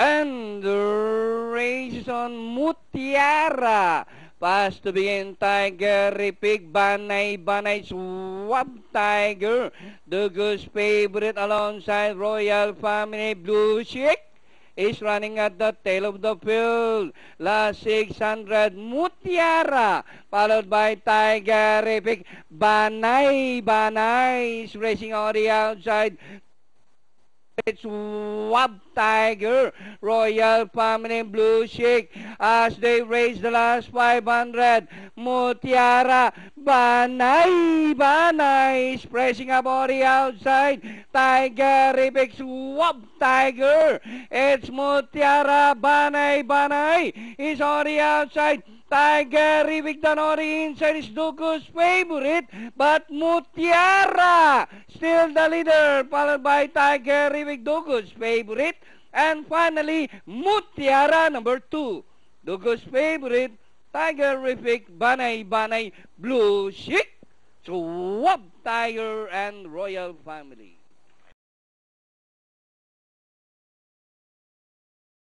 And the race is on Mutiara. Pass to begin, Tiger, Repic, Banay, Swab Tiger. The Goose Favorite alongside Royal Family, Blue Chick is running at the tail of the field. Last 600, Mutiara, followed by Tiger, Repic, Banay is racing on the outside. It's Swab Tiger, Royal Family, Blue Chick as they race the last 500. Mutiara, Banay is pressing up on the outside. Tiger, Repic, Swab Tiger. It's Mutiara, Banay is on the outside. Tiger, Repic down on the inside is Duku's favorite, but Mutiara still the leader, followed by Tiger, Repic, Duku's favorite, and finally Mutiara number 2. Duku's favorite, Tiger, Repic, Banay, Blue Chick, Swab Tiger, and Royal Family.